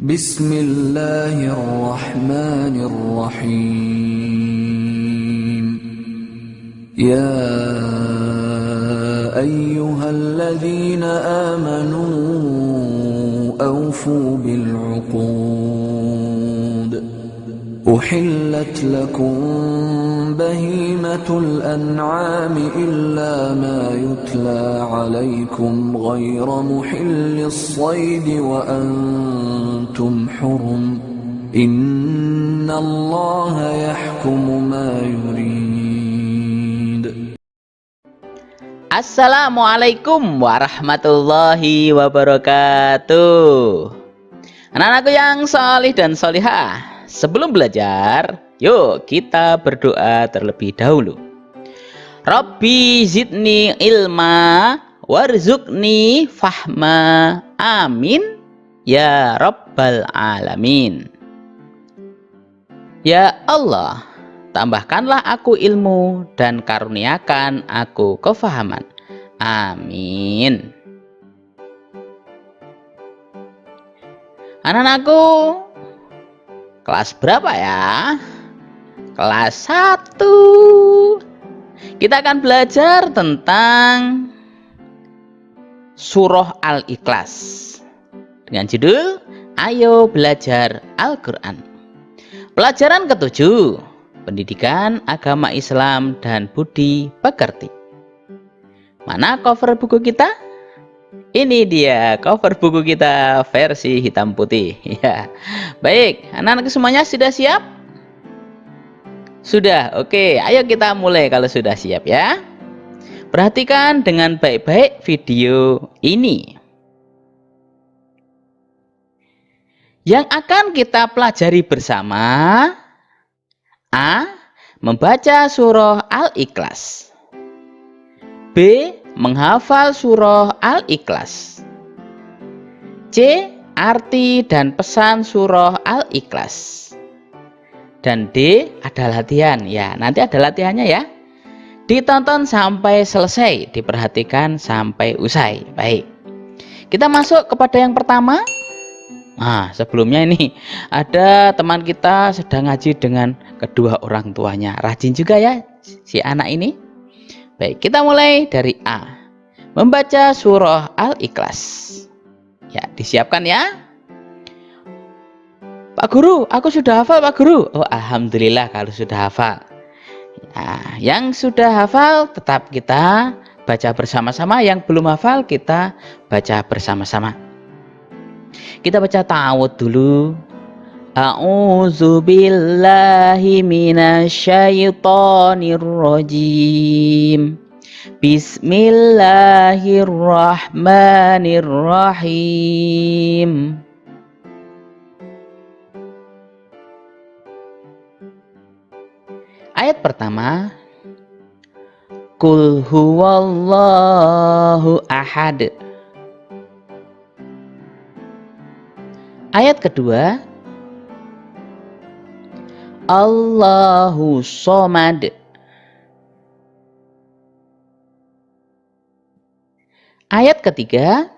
Bismillahirrahmanirrahim. Ya ayyuhalladzina amanu awfu bil'uqud. Uhillat lakum bahimatul an'ami illa ma yutla alaikum ghayra muhillis saydi wa antum hurum. Innallaha yahkumu ma yurid. Assalamualaikum warahmatullahi wabarakatuh. Anak-anakku yang solih dan solihah, sebelum belajar, yuk kita berdoa terlebih dahulu. Rabbi zidni ilma warzuqni fahma. Amin ya rabbal alamin. Ya Allah, tambahkanlah aku ilmu dan karuniakan aku kefahaman. Amin. Anak-anakku, kelas berapa ya? Kelas 1. Kita akan belajar tentang Surah Al-Ikhlas dengan judul Ayo Belajar Al-Quran. Pelajaran ke-7, Pendidikan Agama Islam dan Budi Pekerti. Mana cover buku kita? Ini dia cover buku kita versi hitam putih. Ya. Baik, anak-anak semuanya sudah siap? Sudah, oke. Ayo kita mulai kalau sudah siap ya. Perhatikan dengan baik-baik video ini. Yang akan kita pelajari bersama: A. Membaca surah Al-Ikhlas. B. Menghafal surah Al-Ikhlas. C. Arti dan pesan surah Al-Ikhlas. Dan D. Ada latihan. Ya, nanti ada latihannya ya. Ditonton sampai selesai, diperhatikan sampai usai. Baik, kita masuk kepada yang pertama. Nah, sebelumnya ini ada teman kita sedang ngaji dengan kedua orang tuanya. Rajin juga ya si anak ini. Baik, kita mulai dari A. Membaca surah Al-Ikhlas. Ya, disiapkan ya. Pak Guru, aku sudah hafal Pak Guru. Oh, alhamdulillah kalau sudah hafal. Nah, yang sudah hafal tetap kita baca bersama-sama. Yang belum hafal kita baca bersama-sama. Kita baca ta'awudz dulu. A'udzu billahi minasyaitonir rajim. Bismillahirrahmanirrahim. Ayat pertama, Qul huwallahu ahad. Ayat kedua, Allahu somad. Ayat ketiga,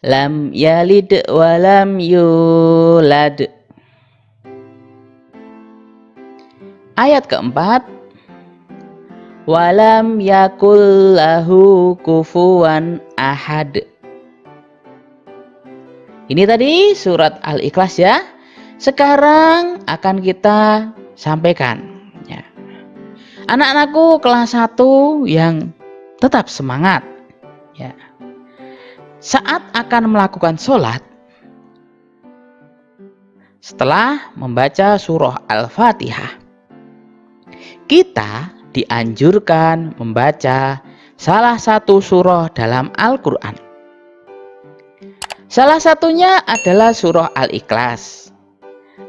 lam yalid wa lam yulad. Ayat keempat, walam yakul lahu kufuwan ahad. Ini tadi surat Al-Ikhlas ya. Sekarang akan kita sampaikan ya. Anak-anakku kelas 1 yang tetap semangat ya. Saat akan melakukan sholat, setelah membaca surah Al-Fatihah, kita dianjurkan membaca salah satu surah dalam Al-Quran. Salah satunya adalah surah Al-Ikhlas.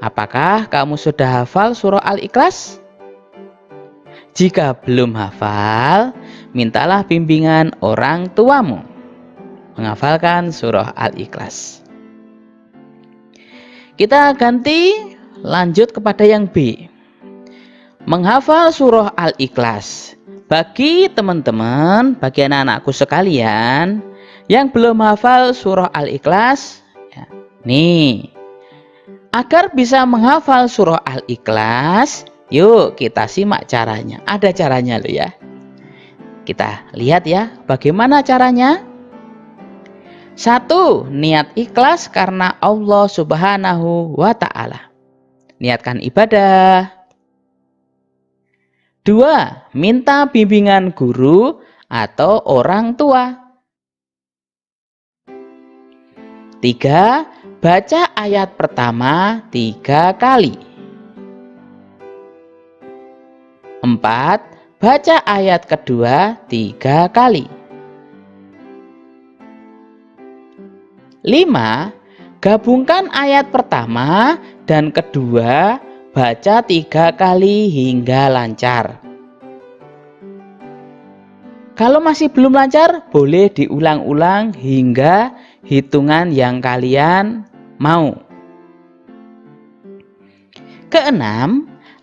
Apakah kamu sudah hafal surah Al-Ikhlas? Jika belum hafal, mintalah bimbingan orang tuamu menghafalkan surah Al-Ikhlas. Kita ganti, lanjut kepada yang B. Menghafal surah Al-Ikhlas. Bagi teman-teman, bagi anak-anakku sekalian yang belum hafal surah Al-Ikhlas, ya, Nih, agar bisa menghafal surah Al-Ikhlas, yuk kita simak caranya. Ada caranya loh ya. Kita lihat ya, bagaimana caranya. 1. Niat ikhlas karena Allah Subhanahu wa Ta'ala. Niatkan ibadah. 2. Minta bimbingan guru atau orang tua. 3. Baca ayat pertama 3 kali. 4. Baca ayat kedua 3 kali. 5. Gabungkan ayat pertama dan kedua, baca 3 kali hingga lancar. Kalau masih belum lancar, boleh diulang-ulang hingga hitungan yang kalian mau. 6.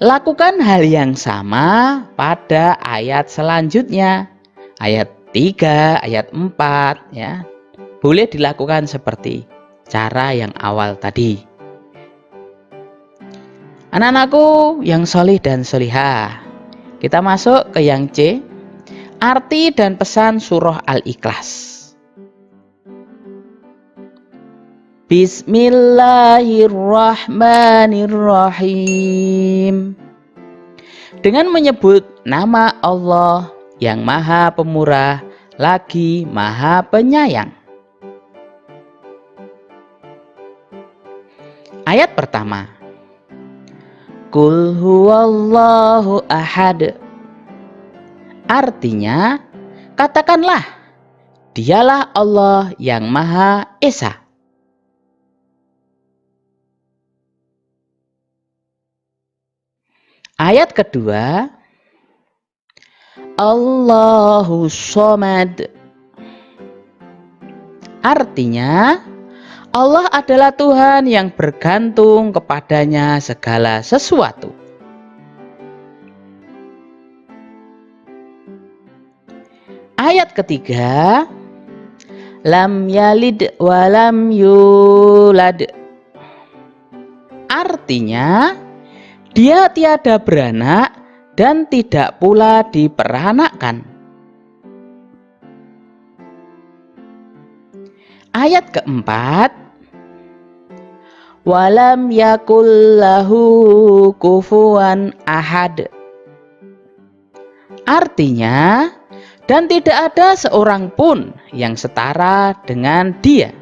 Lakukan hal yang sama pada ayat selanjutnya. Ayat 3, ayat 4 ya. Boleh dilakukan seperti cara yang awal tadi. Anak-anakku yang solih dan solihah, kita masuk ke yang C. Arti dan pesan surah Al-Ikhlas. Bismillahirrahmanirrahim. Dengan menyebut nama Allah yang Maha Pemurah lagi Maha Penyayang. Ayat pertama. Qul huwallahu ahad. Artinya, katakanlah, dialah Allah yang Maha Esa. Ayat kedua. Allahu Shomad. Artinya, Allah adalah Tuhan yang bergantung kepadanya segala sesuatu. Ayat ketiga. Lam yalid wa lam yulad. Artinya, dia tiada beranak dan tidak pula diperanakkan. Ayat keempat. Walam yakul lahu kufuwan ahad. Artinya, dan tidak ada seorang pun yang setara dengan dia.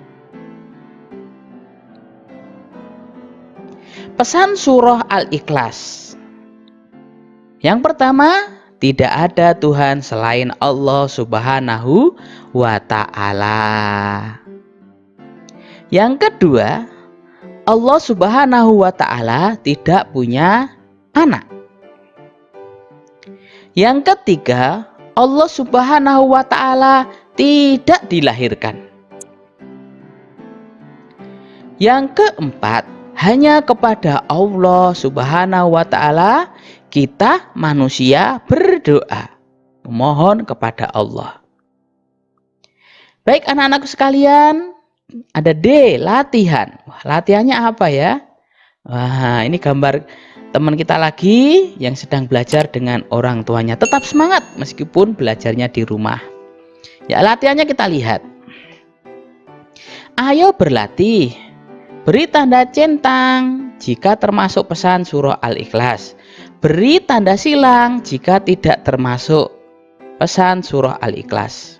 Pesan surah Al-Ikhlas. Yang pertama, tidak ada Tuhan selain Allah Subhanahu wa Ta'ala. Yang kedua, Allah Subhanahu wa Ta'ala tidak punya anak. Yang ketiga, Allah Subhanahu wa Ta'ala tidak dilahirkan. Yang keempat, hanya kepada Allah Subhanahu wa Ta'ala kita manusia berdoa, memohon kepada Allah. Baik anak-anakku sekalian, ada D, latihan. Wah, latihannya apa ya? Wah, ini gambar teman kita lagi yang sedang belajar dengan orang tuanya. Tetap semangat meskipun belajarnya di rumah. Ya, latihannya kita lihat. Ayo berlatih. Beri tanda centang jika termasuk pesan surah Al-Ikhlas. Beri tanda silang jika tidak termasuk pesan surah Al-Ikhlas.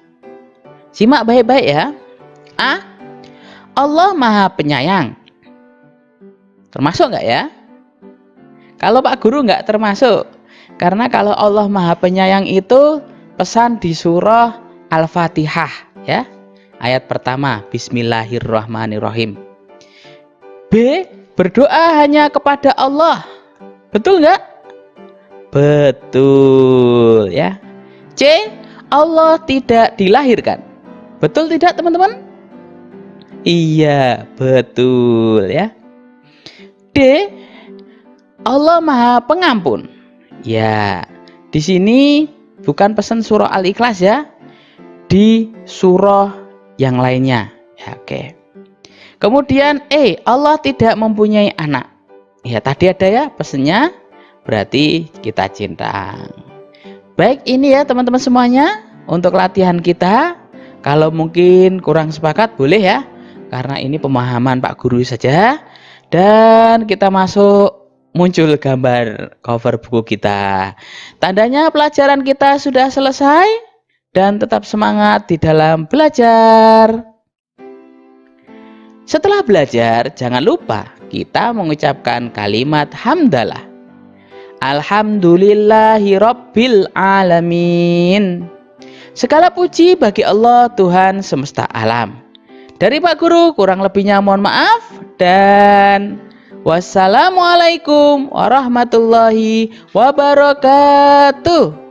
Simak baik-baik ya. A. Allah Maha Penyayang. Termasuk nggak ya? Kalau Pak Guru nggak termasuk. Karena kalau Allah Maha Penyayang itu pesan di surah Al-Fatihah ya. Ayat pertama, Bismillahirrahmanirrahim. B. Berdoa hanya kepada Allah. Betul nggak? Betul ya. C. Allah tidak dilahirkan. Betul tidak teman-teman? Iya, betul ya. D. Allah Maha Pengampun. Ya, di sini bukan pesan surah Al-Ikhlas ya. Di surah yang lainnya. Ya, oke. Kemudian Allah tidak mempunyai anak. Ya tadi ada ya pesennya, berarti kita centang. Baik, ini ya teman-teman semuanya untuk latihan kita. Kalau mungkin kurang sepakat boleh ya, karena ini pemahaman Pak Guru saja. Dan kita muncul gambar cover buku kita. Tandanya pelajaran kita sudah selesai dan tetap semangat di dalam belajar. Setelah belajar, jangan lupa kita mengucapkan kalimat hamdalah. Alhamdulillahi Rabbil Alamin. Segala puji bagi Allah Tuhan semesta alam. Dari Pak Guru kurang lebihnya mohon maaf dan wassalamualaikum warahmatullahi wabarakatuh.